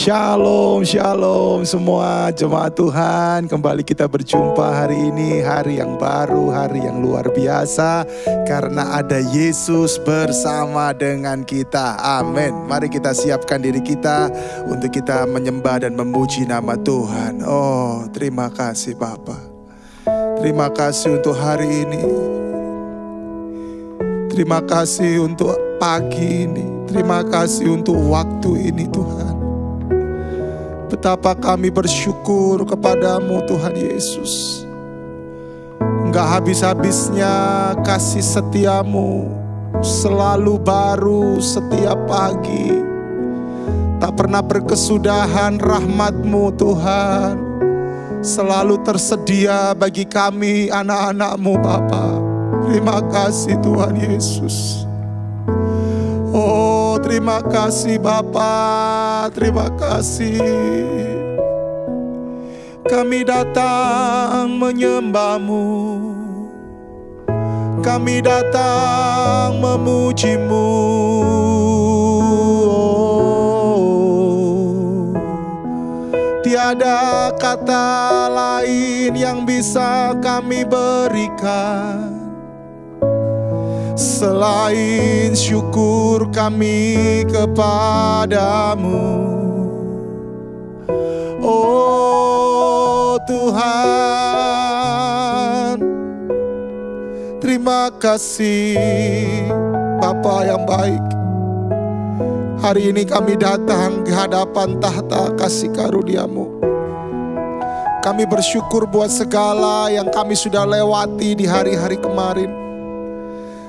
Shalom, shalom semua jemaat Tuhan. Kembali kita berjumpa hari ini, hari yang baru, hari yang luar biasa. Karena ada Yesus bersama dengan kita. Amin. Mari kita siapkan diri kita untuk kita menyembah dan memuji nama Tuhan. Oh, terima kasih Bapa. Terima kasih untuk hari ini. Terima kasih untuk pagi ini. Terima kasih untuk waktu ini Tuhan. Betapa kami bersyukur kepadamu Tuhan Yesus. Enggak habis-habisnya kasih setiamu, selalu baru setiap pagi. Tak pernah berkesudahan rahmatmu Tuhan. Selalu tersedia bagi kami anak-anakmu Bapa. Terima kasih Tuhan Yesus. Oh, terima kasih Bapa, terima kasih. Kami datang menyembah-Mu, kami datang memuji-Mu. Oh, tiada kata lain yang bisa kami berikan selain syukur kami kepadamu. Oh Tuhan, terima kasih Bapa yang baik. Hari ini kami datang ke hadapan tahta kasih karunia-Mu. Kami bersyukur buat segala yang kami sudah lewati di hari-hari kemarin.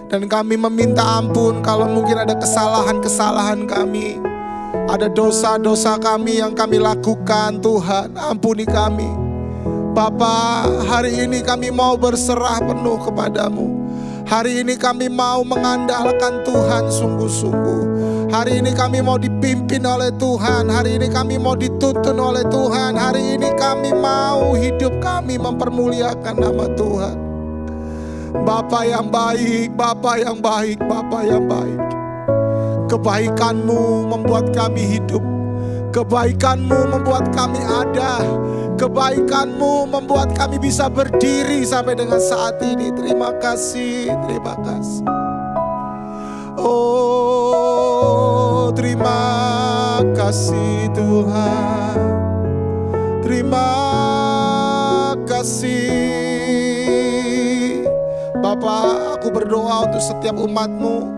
Dan kami meminta ampun kalau mungkin ada kesalahan-kesalahan kami. Ada dosa-dosa kami yang kami lakukan, Tuhan, ampuni kami. Bapa, hari ini kami mau berserah penuh kepadamu. Hari ini kami mau mengandalkan Tuhan sungguh-sungguh. Hari ini kami mau dipimpin oleh Tuhan. Hari ini kami mau dituntun oleh Tuhan. Hari ini kami mau hidup kami mempermuliakan nama Tuhan. Bapa yang baik, Bapa yang baik, Bapa yang baik. Kebaikan-Mu membuat kami hidup. Kebaikan-Mu membuat kami ada. Kebaikan-Mu membuat kami bisa berdiri sampai dengan saat ini. Terima kasih, terima kasih. Oh, terima kasih Tuhan. Terima kasih. Bapa, aku berdoa untuk setiap umat-Mu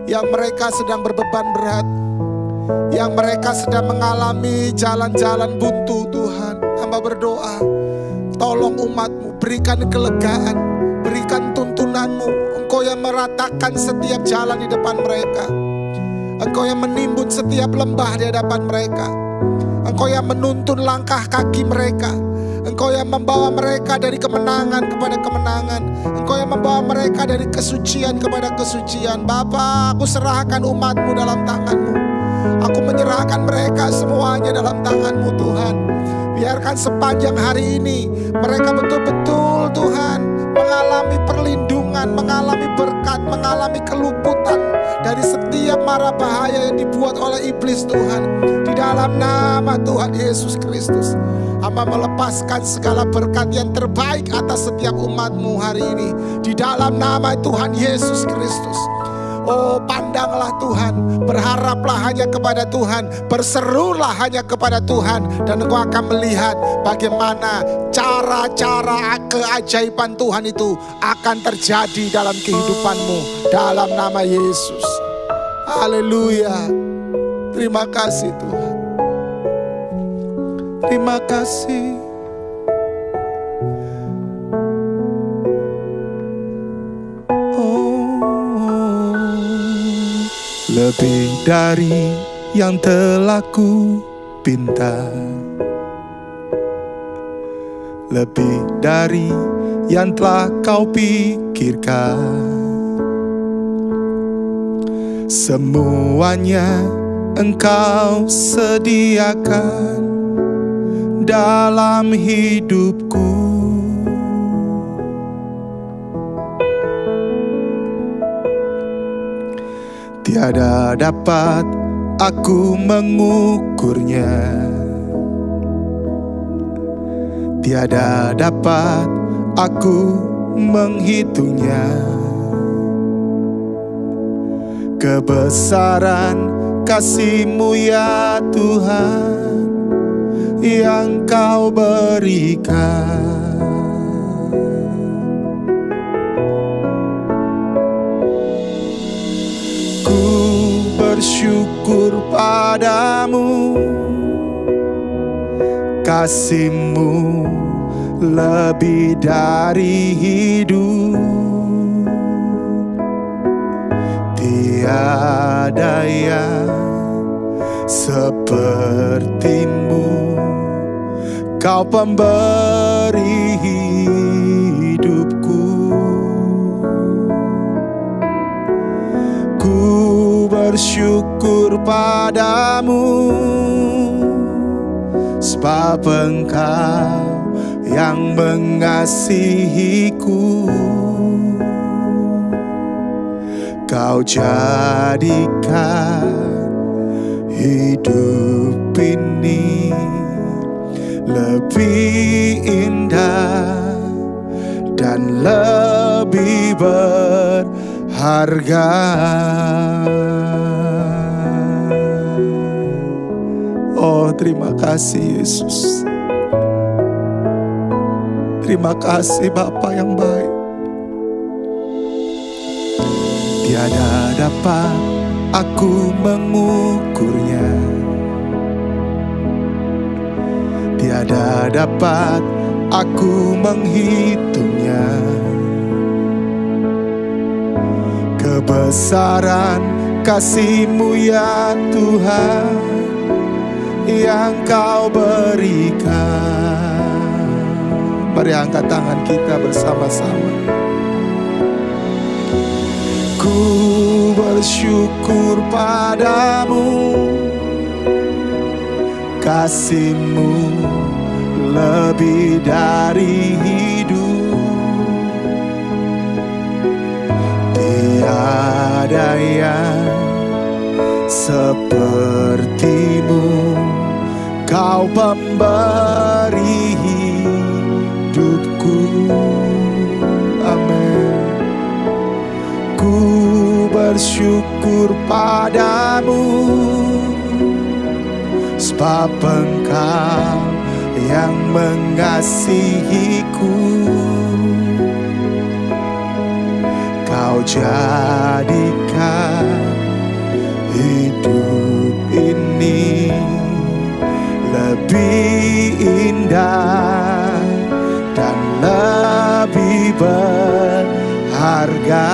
yang mereka sedang berbeban berat, yang mereka sedang mengalami jalan-jalan buntu. Tuhan, hamba berdoa, tolong umat-Mu, berikan kelegaan, berikan tuntunan-Mu. Engkau yang meratakan setiap jalan di depan mereka. Engkau yang menimbun setiap lembah di hadapan mereka. Engkau yang menuntun langkah kaki mereka. Engkau yang membawa mereka dari kemenangan kepada kemenangan. Engkau yang membawa mereka dari kesucian kepada kesucian. Bapa, aku serahkan umat-Mu dalam tangan-Mu. Aku menyerahkan mereka semuanya dalam tangan-Mu Tuhan. Biarkan sepanjang hari ini mereka betul-betul Tuhan mengalami perlindungan, mengalami berkat, mengalami keluputan dari setiap mara bahaya yang dibuat oleh iblis Tuhan. Di dalam nama Tuhan Yesus Kristus, hamba melepaskan segala berkat yang terbaik atas setiap umat-Mu hari ini. Di dalam nama Tuhan Yesus Kristus. Oh, pandanglah Tuhan, berharaplah hanya kepada Tuhan, berserulah hanya kepada Tuhan, dan engkau akan melihat bagaimana cara-cara keajaiban Tuhan itu akan terjadi dalam kehidupanmu. Dalam nama Yesus. Haleluya. Terima kasih Tuhan. Terima kasih. Lebih dari yang telah ku pinta, lebih dari yang telah kau pikirkan, semuanya engkau sediakan dalam hidupku. Tiada dapat aku mengukurnya. Tiada dapat aku menghitungnya. Kebesaran kasih-Mu ya Tuhan yang Kau berikan. Ku bersyukur padamu, kasih-Mu lebih dari hidup. Tiada yang seperti-Mu, Kau pemberi hidupku. Ku bersyukur padamu, sebab Engkau yang mengasihiku. Kau jadikan hidup ini lebih indah dan lebih berharga. Oh, terima kasih Yesus. Terima kasih Bapa yang baik. Tiada dapat aku mengukurnya. Tiada dapat aku menghitungnya. Kebesaran kasih-Mu ya Tuhan yang Kau berikan. Mari angkat tangan kita bersama-sama. Ku bersyukur padamu, kasih-Mu lebih dari hidup. Tiada yang seperti-Mu, Kau pemberi hidupku. Amin. Ku bersyukur padamu, sebab Engkau yang mengasihiku. Kau jadikan hidup ini lebih indah dan lebih berharga.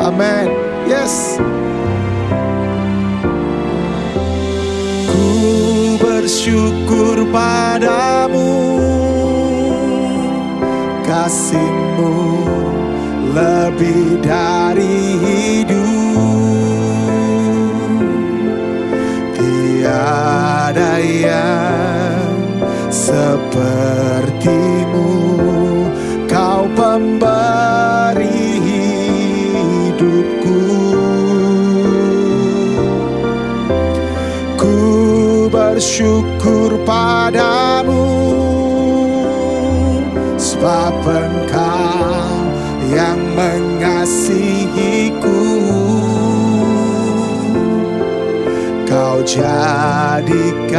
Amin. Yes. Ku bersyukur padamu, kasih-Mu lebih dari hidup. Tiada yang seperti-Mu, Kau pemberi hidupku. Ku bersyukur padamu, sebab Engkau yang mengasihiku. Kau jadikan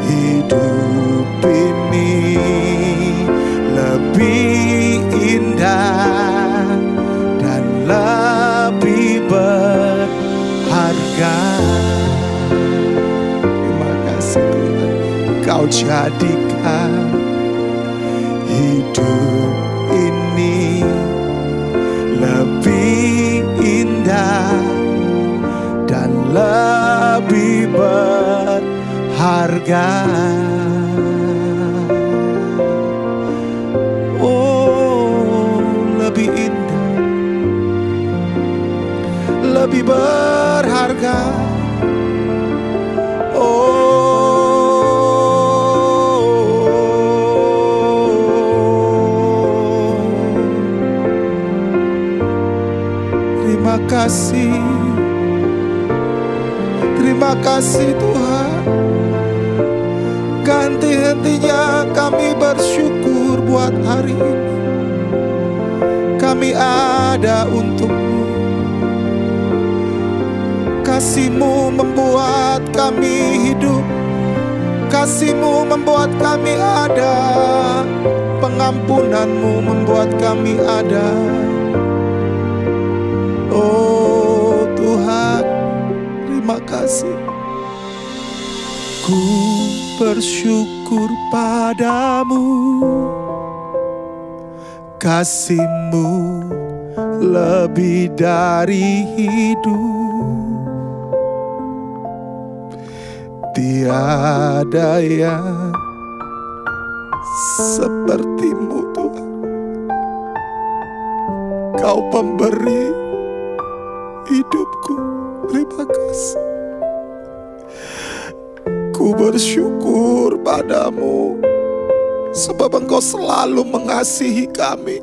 hidup ini lebih indah dan lebih berharga. Terima kasih Tuhan, Kau jadikan hidup ini lebih indah dan lebih berharga. Oh, lebih indah, lebih berharga. Terima kasih. Terima kasih Tuhan. Ganti hentinya kami bersyukur buat hari ini. Kami ada untuk-Mu. Kasih-Mu membuat kami hidup. Kasih-Mu membuat kami ada. Pengampunan-Mu membuat kami ada. Oh Tuhan, terima kasih. Ku bersyukur padamu. Kasih-Mu lebih dari hidup. Tiada yang seperti-Mu Tuhan. Kau pemberi hidupku. Terima kasih. Ku bersyukur padamu sebab Engkau selalu mengasihi kami.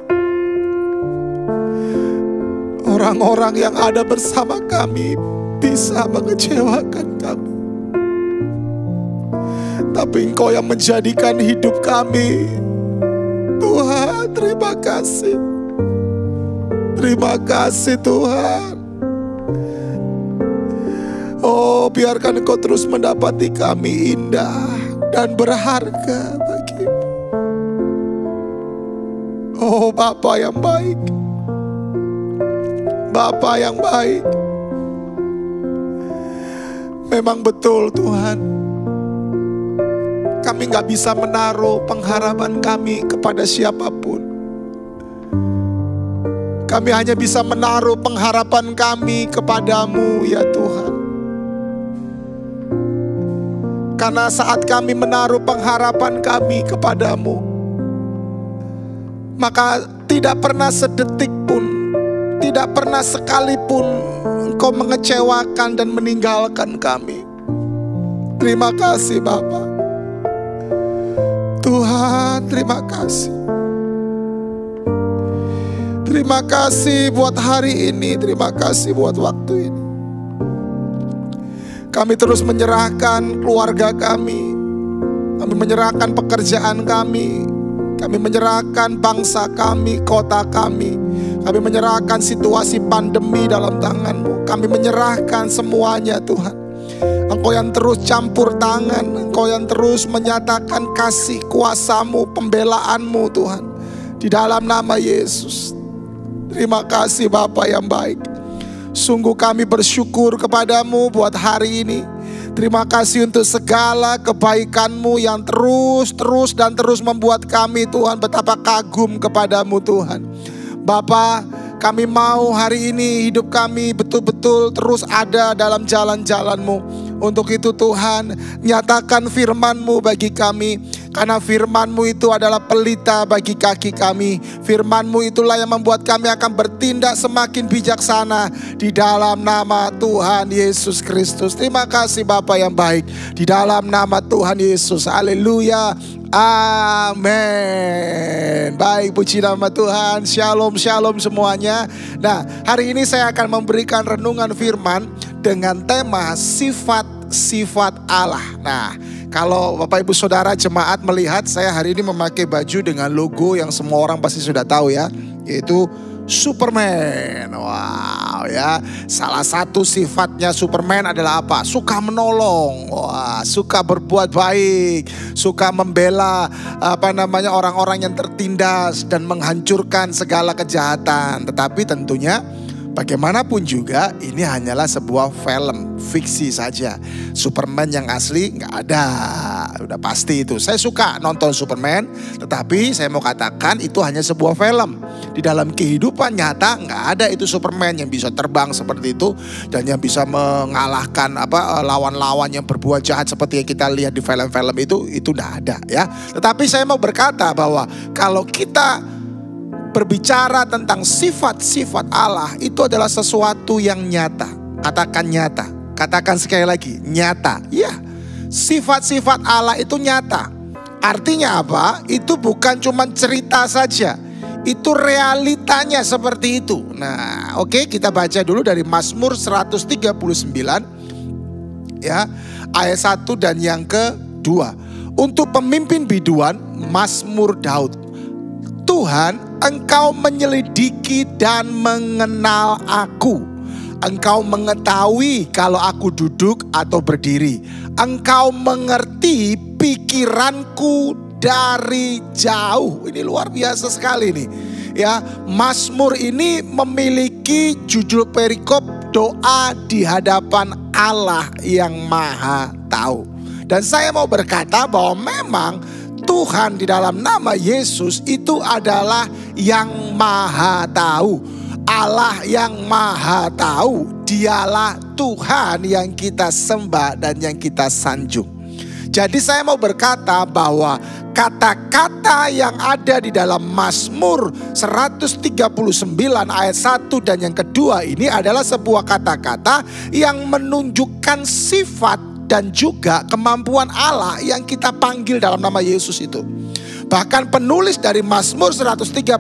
Orang-orang yang ada bersama kami bisa mengecewakan kami, tapi Engkau yang menjadikan hidup kami. Tuhan, terima kasih. Terima kasih Tuhan. Oh, biarkan Engkau terus mendapati kami indah dan berharga bagi-Mu. Oh, Bapa yang baik. Bapa yang baik. Memang betul Tuhan, kami gak bisa menaruh pengharapan kami kepada siapapun. Kami hanya bisa menaruh pengharapan kami kepadamu ya Tuhan. Karena saat kami menaruh pengharapan kami kepadamu, maka tidak pernah sedetik pun, tidak pernah sekalipun Engkau mengecewakan dan meninggalkan kami. Terima kasih Bapa. Tuhan, terima kasih. Terima kasih buat hari ini. Terima kasih buat waktu ini. Kami terus menyerahkan keluarga kami. Kami menyerahkan pekerjaan kami. Kami menyerahkan bangsa kami, kota kami. Kami menyerahkan situasi pandemi dalam tangan-Mu. Kami menyerahkan semuanya Tuhan. Engkau yang terus campur tangan. Engkau yang terus menyatakan kasih kuasa-Mu, pembelaan-Mu Tuhan. Di dalam nama Yesus. Terima kasih Bapa yang baik. Sungguh kami bersyukur kepadamu buat hari ini. Terima kasih untuk segala kebaikan-Mu yang terus membuat kami Tuhan betapa kagum kepadamu Tuhan. Bapa, kami mau hari ini hidup kami betul-betul terus ada dalam jalan-jalan-Mu. Untuk itu Tuhan, nyatakan firman-Mu bagi kami. Karena firman-Mu itu adalah pelita bagi kaki kami. Firman-Mu itulah yang membuat kami akan bertindak semakin bijaksana di dalam nama Tuhan Yesus Kristus. Terima kasih Bapa yang baik. Di dalam nama Tuhan Yesus. Haleluya. Amin. Baik, puji nama Tuhan. Shalom, shalom semuanya. Nah, hari ini saya akan memberikan renungan firman dengan tema sifat-sifat Allah. Nah, kalau Bapak Ibu Saudara jemaat melihat, saya hari ini memakai baju dengan logo yang semua orang pasti sudah tahu ya, yaitu Superman. Wow ya, salah satu sifatnya Superman adalah apa? Suka menolong, wah, suka berbuat baik, suka membela orang-orang yang tertindas dan menghancurkan segala kejahatan. Tetapi tentunya bagaimanapun juga ini hanyalah sebuah film fiksi saja. Superman yang asli nggak ada, udah pasti itu. Saya suka nonton Superman, tetapi saya mau katakan itu hanya sebuah film. Di dalam kehidupan nyata nggak ada itu Superman yang bisa terbang seperti itu dan yang bisa mengalahkan lawan-lawan yang berbuat jahat seperti yang kita lihat di film-film itu nggak ada ya. Tetapi saya mau berkata bahwa kalau kita berbicara tentang sifat-sifat Allah, itu adalah sesuatu yang nyata. Katakan nyata. Katakan sekali lagi, nyata. Ya, sifat-sifat Allah itu nyata. Artinya apa? Itu bukan cuma cerita saja. Itu realitanya seperti itu. Nah, oke, kita baca dulu dari Mazmur 139 ya, ayat 1 dan yang kedua. Untuk pemimpin biduan, Mazmur Daud. Tuhan, Engkau menyelidiki dan mengenal aku. Engkau mengetahui kalau aku duduk atau berdiri. Engkau mengerti pikiranku dari jauh. Ini luar biasa sekali nih. Ya, Mazmur ini memiliki judul perikop doa di hadapan Allah yang Maha Tahu. Dan saya mau berkata bahwa memang Tuhan di dalam nama Yesus itu adalah yang Maha Tahu. Allah yang Maha Tahu, Dialah Tuhan yang kita sembah dan yang kita sanjung. Jadi saya mau berkata bahwa kata-kata yang ada di dalam Mazmur 139 ayat 1 dan yang kedua ini adalah sebuah kata-kata yang menunjukkan sifat dan juga kemampuan Allah yang kita panggil dalam nama Yesus itu. Bahkan penulis dari Mazmur 139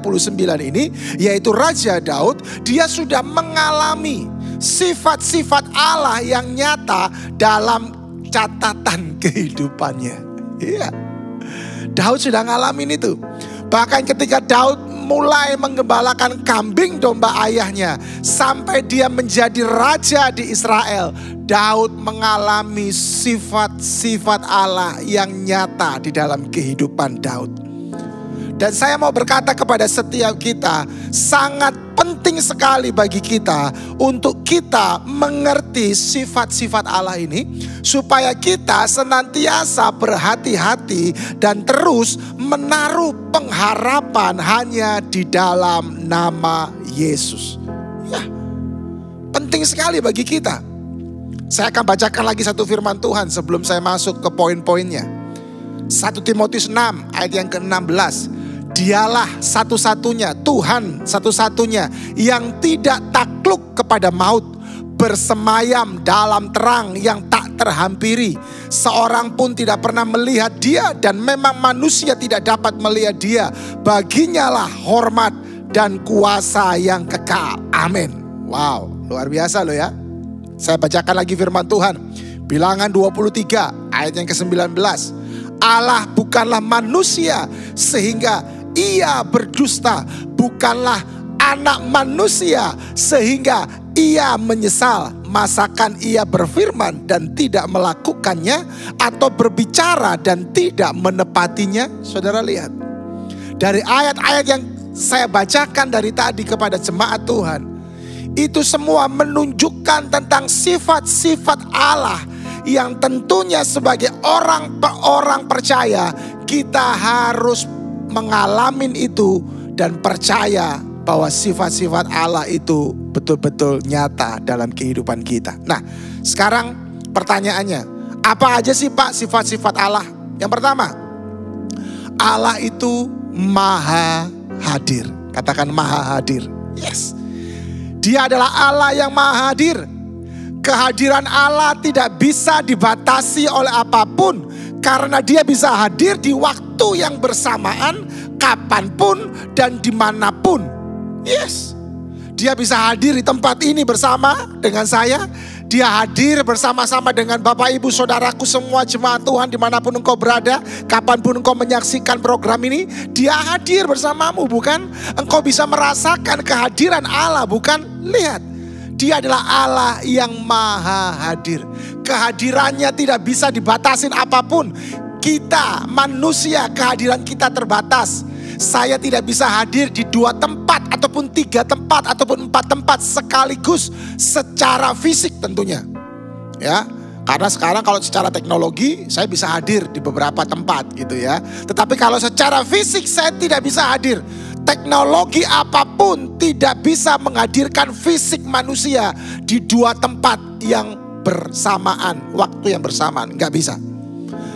ini, yaitu Raja Daud, dia sudah mengalami sifat-sifat Allah yang nyata dalam catatan kehidupannya. Iya, Daud sudah ngalamin itu. Bahkan ketika Daud mulai menggembalakan kambing domba ayahnya sampai dia menjadi raja di Israel, Daud mengalami sifat-sifat Allah yang nyata di dalam kehidupan Daud. Dan saya mau berkata kepada setiap kita, sangat penting sekali bagi kita untuk kita mengerti sifat-sifat Allah ini, supaya kita senantiasa berhati-hati dan terus menaruh pengharapan hanya di dalam nama Yesus. Ya, penting sekali bagi kita. Saya akan bacakan lagi satu firman Tuhan sebelum saya masuk ke poin-poinnya. 1 Timotius 6 ayat yang ke-16. Dialah satu-satunya, Tuhan satu-satunya yang tidak takluk kepada maut, bersemayam dalam terang yang tak terhampiri. Seorang pun tidak pernah melihat dia dan memang manusia tidak dapat melihat dia. Baginya lah hormat dan kuasa yang kekal. Amin. Wow, luar biasa loh ya. Saya bacakan lagi firman Tuhan. Bilangan 23 ayat yang ke-19. Allah bukanlah manusia sehingga ia berdusta, bukanlah anak manusia sehingga ia menyesal. Masakan ia berfirman dan tidak melakukannya, atau berbicara dan tidak menepatinya? Saudara lihat, dari ayat-ayat yang saya bacakan dari tadi kepada jemaat Tuhan, itu semua menunjukkan tentang sifat-sifat Allah yang tentunya sebagai orang percaya kita harus mengalami itu dan percaya bahwa sifat-sifat Allah itu betul-betul nyata dalam kehidupan kita. Nah, sekarang pertanyaannya, apa aja sih Pak sifat-sifat Allah? Yang pertama, Allah itu maha hadir. Katakan maha hadir. Yes. Dia adalah Allah yang maha hadir. Kehadiran Allah tidak bisa dibatasi oleh apapun, karena dia bisa hadir di waktu yang bersamaan, kapanpun dan dimanapun. Yes, dia bisa hadir di tempat ini bersama dengan saya. Dia hadir bersama-sama dengan Bapak Ibu Saudaraku semua jemaat Tuhan dimanapun engkau berada. Kapanpun engkau menyaksikan program ini, dia hadir bersamamu, bukan? Engkau bisa merasakan kehadiran Allah, bukan? Lihat, dia adalah Allah yang maha hadir. Kehadirannya tidak bisa dibatasin apapun. Kita manusia, kehadiran kita terbatas. Saya tidak bisa hadir di 2 tempat ataupun 3 tempat ataupun 4 tempat sekaligus secara fisik tentunya. Ya, karena sekarang kalau secara teknologi saya bisa hadir di beberapa tempat gitu ya. Tetapi kalau secara fisik saya tidak bisa hadir. Teknologi apapun tidak bisa menghadirkan fisik manusia di 2 tempat yang bersamaan, waktu yang bersamaan, nggak bisa.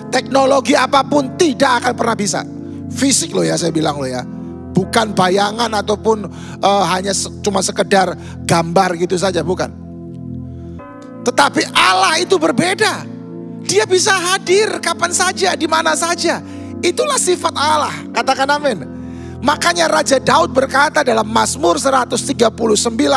Teknologi apapun tidak akan pernah bisa. Fisik loh ya, saya bilang loh ya, bukan bayangan ataupun hanya cuma sekedar gambar gitu saja, bukan. Tetapi Allah itu berbeda. Dia bisa hadir kapan saja, di mana saja. Itulah sifat Allah. Katakan amin. Makanya Raja Daud berkata dalam Mazmur 139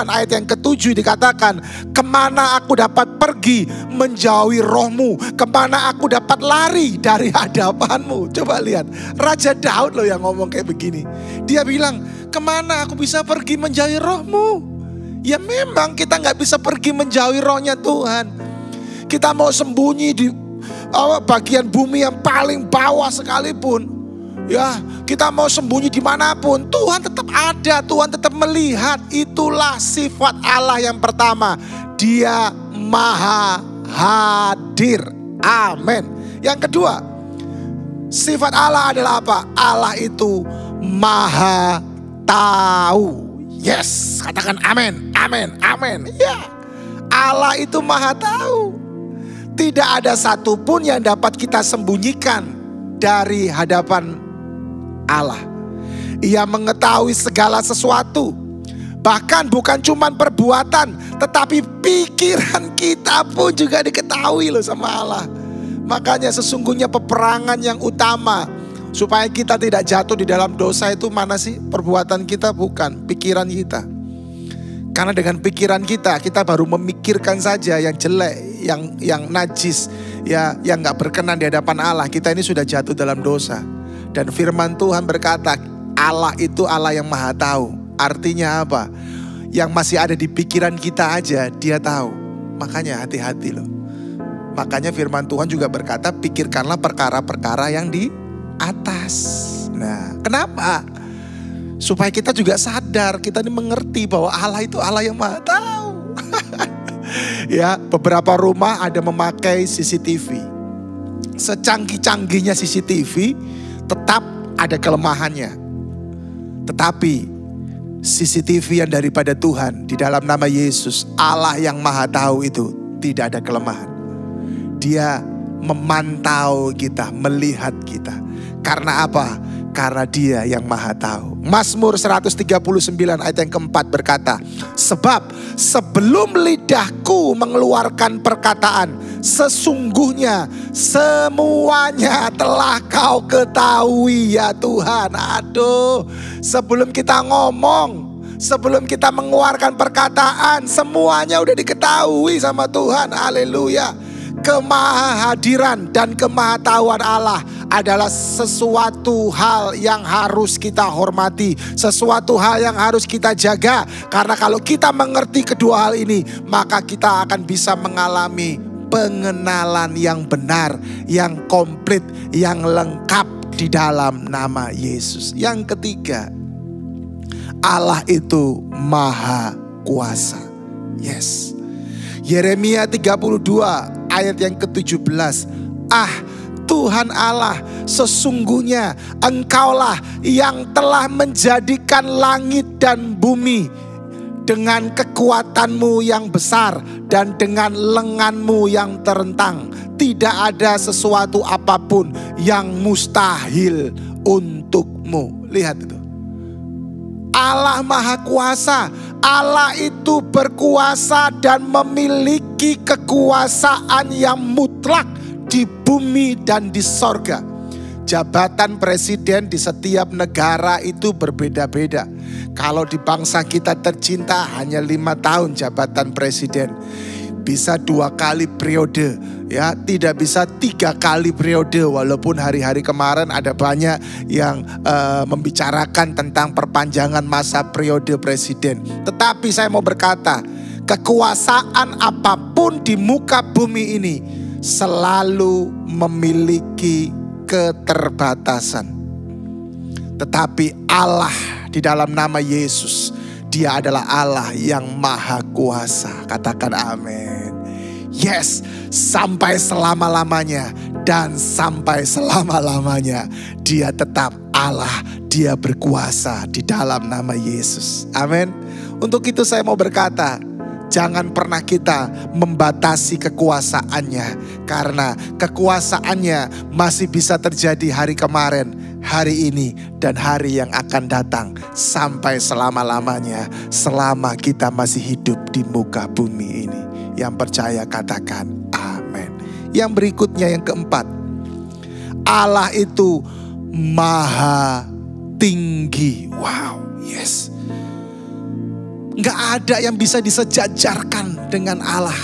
ayat yang ke-7 dikatakan, kemana aku dapat pergi menjauhi rohmu, kemana aku dapat lari dari hadapanmu. Coba lihat, Raja Daud loh yang ngomong kayak begini. Dia bilang, kemana aku bisa pergi menjauhi rohmu? Ya memang kita gak bisa pergi menjauhi rohnya Tuhan. Kita mau sembunyi di bagian bumi yang paling bawah sekalipun, ya, kita mau sembunyi dimanapun, Tuhan tetap ada, Tuhan tetap melihat. Itulah sifat Allah yang pertama, Dia maha hadir. Amin. Yang kedua, sifat Allah adalah apa? Allah itu maha tahu. Yes, katakan amin, amin, amin. Ya, Allah itu maha tahu. Tidak ada satupun yang dapat kita sembunyikan dari hadapan Allah. Ia mengetahui segala sesuatu. Bahkan bukan cuma perbuatan, tetapi pikiran kita pun juga diketahui loh sama Allah. Makanya sesungguhnya peperangan yang utama supaya kita tidak jatuh di dalam dosa itu mana sih? Perbuatan kita, bukan pikiran kita. Karena dengan pikiran kita baru memikirkan saja yang jelek, yang najis, ya, yang gak berkenan di hadapan Allah. Kita ini sudah jatuh dalam dosa. Dan firman Tuhan berkata, Allah itu Allah yang maha tahu. Artinya apa? Yang masih ada di pikiran kita aja, Dia tahu. Makanya hati-hati loh. Makanya firman Tuhan juga berkata, pikirkanlah perkara-perkara yang di atas. Nah, kenapa? Supaya kita juga sadar, kita ini mengerti bahwa Allah itu Allah yang maha tahu. Ya, beberapa rumah ada memakai CCTV. Secanggih-canggihnya CCTV, tetap ada kelemahannya. Tetapi CCTV yang daripada Tuhan di dalam nama Yesus, Allah yang maha tahu itu tidak ada kelemahan. Dia memantau kita, melihat kita. Karena apa? Karena Dia yang maha tahu. Mazmur 139 ayat yang keempat berkata, sebab sebelum lidahku mengeluarkan perkataan, sesungguhnya semuanya telah Kau ketahui ya Tuhan. Aduh, sebelum kita ngomong, sebelum kita mengeluarkan perkataan, semuanya udah diketahui sama Tuhan. Haleluya. Kemahadiran dan kemahatauan Allah adalah sesuatu hal yang harus kita hormati, sesuatu hal yang harus kita jaga. Karena kalau kita mengerti kedua hal ini, maka kita akan bisa mengalami pengenalan yang benar, yang komplit, yang lengkap di dalam nama Yesus. Yang ketiga, Allah itu maha kuasa. Yes. Yeremia 32 ayat yang ke-17. Tuhan Allah, sesungguhnya Engkaulah yang telah menjadikan langit dan bumi dengan kekuatanmu yang besar dan dengan lenganmu yang terentang. Tidak ada sesuatu apapun yang mustahil untukmu. Lihat itu. Allah Maha Kuasa. Allah itu berkuasa dan memiliki kekuasaan yang mutlak di bumi dan di sorga. Jabatan presiden di setiap negara itu berbeda-beda. Kalau di bangsa kita tercinta hanya 5 tahun jabatan presiden. Bisa 2 kali periode, ya, tidak bisa 3 kali periode. Walaupun hari-hari kemarin ada banyak yang membicarakan tentang perpanjangan masa periode presiden. Tetapi saya mau berkata, kekuasaan apapun di muka bumi ini selalu memiliki keterbatasan. Tetapi Allah di dalam nama Yesus, Dia adalah Allah yang maha kuasa. Katakan amin. Yes, sampai selama-lamanya dan sampai selama-lamanya Dia tetap Allah. Dia berkuasa di dalam nama Yesus. Amin. Untuk itu saya mau berkata, jangan pernah kita membatasi kekuasaannya. Karena kekuasaannya masih bisa terjadi hari kemarin, hari ini, dan hari yang akan datang. Sampai selama-lamanya, selama kita masih hidup di muka bumi ini. Yang percaya katakan amin. Yang berikutnya yang keempat, Allah itu maha tinggi. Wow, yes. Nggak ada yang bisa disejajarkan dengan Allah.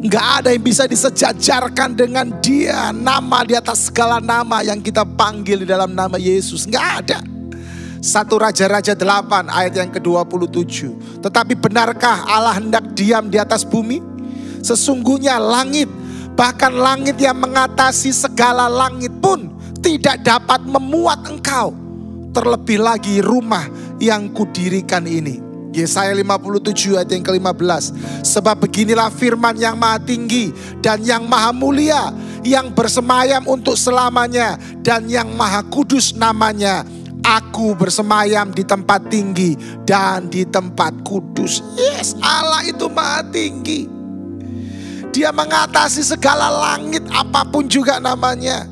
Nggak ada yang bisa disejajarkan dengan Dia. Nama di atas segala nama yang kita panggil di dalam nama Yesus. Nggak ada. 1 Raja-Raja 8 ayat yang ke-27. Tetapi benarkah Allah hendak diam di atas bumi? Sesungguhnya langit, bahkan langit yang mengatasi segala langit pun tidak dapat memuat engkau. Terlebih lagi rumah yang kudirikan ini. Yesaya 57 ayat yang ke-15. Sebab beginilah firman yang maha tinggi dan yang maha mulia, yang bersemayam untuk selamanya dan yang maha kudus namanya. Aku bersemayam di tempat tinggi dan di tempat kudus. Yes, Allah itu maha tinggi. Dia mengatasi segala langit apapun juga namanya.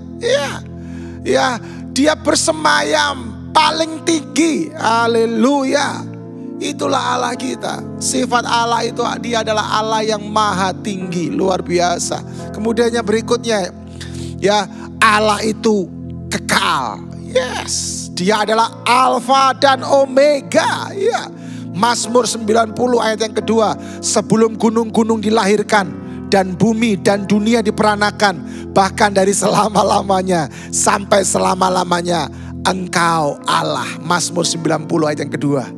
Ya, Dia bersemayam paling tinggi. Haleluya. Itulah Allah kita. Sifat Allah itu, Dia adalah Allah yang maha tinggi, luar biasa. Kemudiannya berikutnya, ya, Allah itu kekal. Yes, Dia adalah Alfa dan Omega. Ya. Mazmur 90 ayat yang kedua. Sebelum gunung-gunung dilahirkan dan bumi dan dunia diperanakan, bahkan dari selama-lamanya sampai selama-lamanya Engkau Allah. Mazmur 90 ayat yang kedua.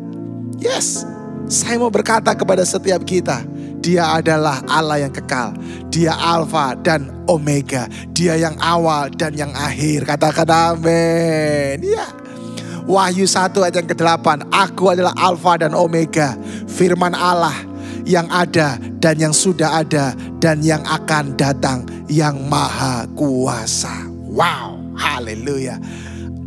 Yes, saya mau berkata kepada setiap kita, Dia adalah Allah yang kekal. Dia Alfa dan Omega. Dia yang awal dan yang akhir. Katakan amin. Ya. Wahyu 1 ayat yang ke-8. Aku adalah Alfa dan Omega. Firman Allah yang ada dan yang sudah ada dan yang akan datang, yang maha kuasa. Wow, haleluya.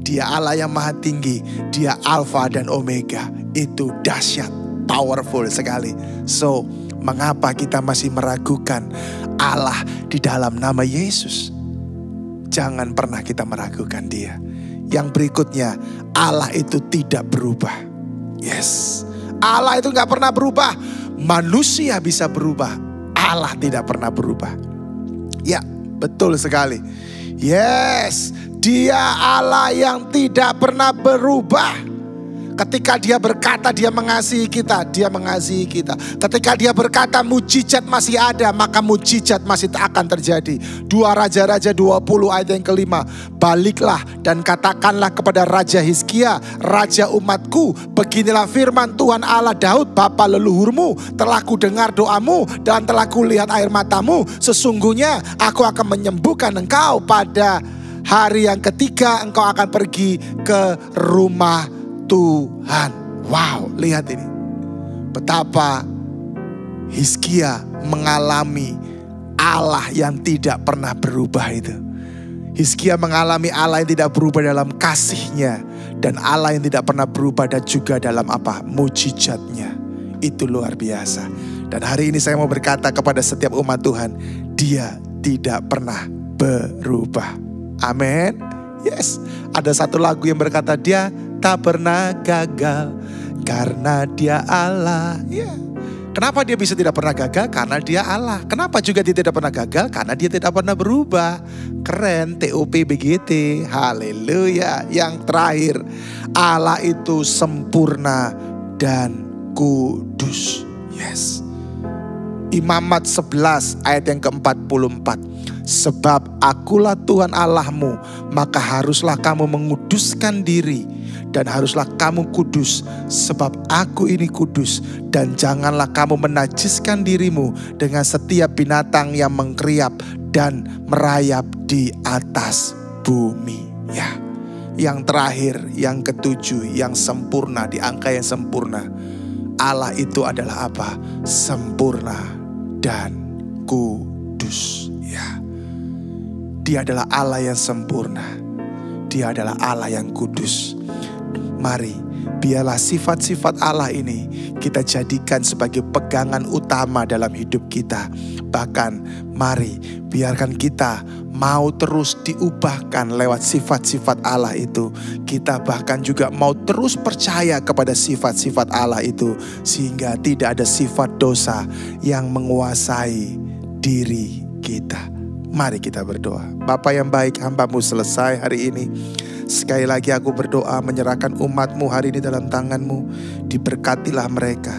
Dia Allah yang maha tinggi. Dia Alfa dan Omega. Itu dahsyat, powerful sekali. So, mengapa kita masih meragukan Allah di dalam nama Yesus? Jangan pernah kita meragukan Dia. Yang berikutnya, Allah itu tidak berubah. Yes, Allah itu gak pernah berubah. Manusia bisa berubah, Allah tidak pernah berubah. Ya, betul sekali. Yes, Dia Allah yang tidak pernah berubah. Ketika Dia berkata Dia mengasihi kita, Dia mengasihi kita. Ketika Dia berkata mujizat masih ada, maka mujizat masih akan terjadi. 2 Raja-Raja 20 ayat yang ke-5. Baliklah dan katakanlah kepada Raja Hizkia, raja umatku, beginilah firman Tuhan Allah Daud, bapa leluhurmu. Telah ku dengar doamu dan telah ku lihat air matamu. Sesungguhnya aku akan menyembuhkan engkau pada hari yang ketiga engkau akan pergi ke rumah Tuhan. Wow, lihat ini. Betapa Hizkia mengalami Allah yang tidak pernah berubah itu. Hizkia mengalami Allah yang tidak berubah dalam kasih-Nya. Dan Allah yang tidak pernah berubah dan juga dalam apa? Mujizat-Nya. Itu luar biasa. Dan hari ini saya mau berkata kepada setiap umat Tuhan, Dia tidak pernah berubah. Amin. Yes, ada satu lagu yang berkata Dia tak pernah gagal karena Dia Allah. Yeah. Kenapa Dia bisa tidak pernah gagal? Karena Dia Allah. Kenapa juga Dia tidak pernah gagal? Karena Dia tidak pernah berubah. Keren, TOPBGT. Haleluya. Yang terakhir, Allah itu sempurna dan kudus. Yes. Imamat 11 ayat yang ke-44. Sebab akulah Tuhan Allahmu, maka haruslah kamu menguduskan diri dan haruslah kamu kudus, sebab aku ini kudus. Dan janganlah kamu menajiskan dirimu dengan setiap binatang yang mengkeriap dan merayap di atas bumi. Ya, yang terakhir, yang ketujuh, yang sempurna, di angka yang sempurna. Allah itu adalah apa? Sempurna dan kudus. Ya, Dia adalah Allah yang sempurna. Dia adalah Allah yang kudus. Mari, biarlah sifat-sifat Allah ini kita jadikan sebagai pegangan utama dalam hidup kita. Bahkan mari, biarkan kita mau terus diubahkan lewat sifat-sifat Allah itu. Kita bahkan juga mau terus percaya kepada sifat-sifat Allah itu. Sehingga tidak ada sifat dosa yang menguasai diri kita. Mari kita berdoa. Bapa yang baik, hamba-Mu selesai hari ini. Sekali lagi aku berdoa menyerahkan umat-Mu hari ini dalam tangan-Mu. Diberkatilah mereka,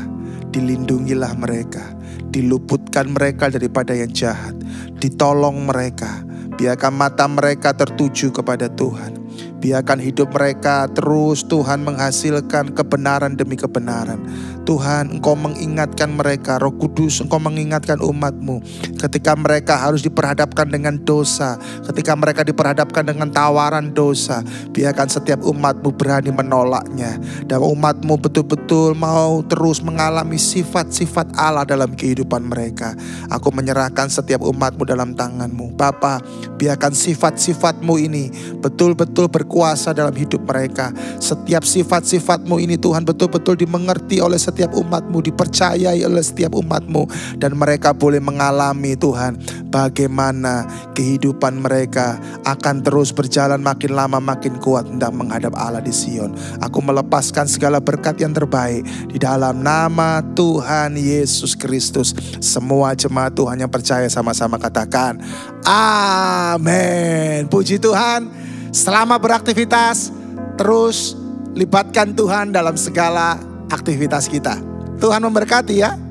dilindungilah mereka, diluputkan mereka daripada yang jahat, ditolong mereka. Biarkan mata mereka tertuju kepada Tuhan. Biarkan hidup mereka terus Tuhan menghasilkan kebenaran demi kebenaran. Tuhan, Engkau mengingatkan mereka, Roh Kudus, Engkau mengingatkan umat-Mu ketika mereka harus diperhadapkan dengan dosa, ketika mereka diperhadapkan dengan tawaran dosa. Biarkan setiap umat-Mu berani menolaknya, dan umat-Mu betul-betul mau terus mengalami sifat-sifat Allah dalam kehidupan mereka. Aku menyerahkan setiap umat-Mu dalam tangan-Mu. Bapa, biarkan sifat-sifat-Mu ini betul-betul berkuasa dalam hidup mereka. Setiap sifat-sifat-Mu ini Tuhan betul-betul dimengerti oleh setiap umat-Mu, dipercayai oleh setiap umat-Mu, dan mereka boleh mengalami Tuhan bagaimana kehidupan mereka akan terus berjalan makin lama makin kuat hendak menghadap Allah di Sion. Aku melepaskan segala berkat yang terbaik di dalam nama Tuhan Yesus Kristus. Semua jemaat Tuhan yang percaya sama-sama katakan amin. Puji Tuhan. Selama beraktivitas, terus libatkan Tuhan dalam segala aktivitas kita. Tuhan memberkati ya.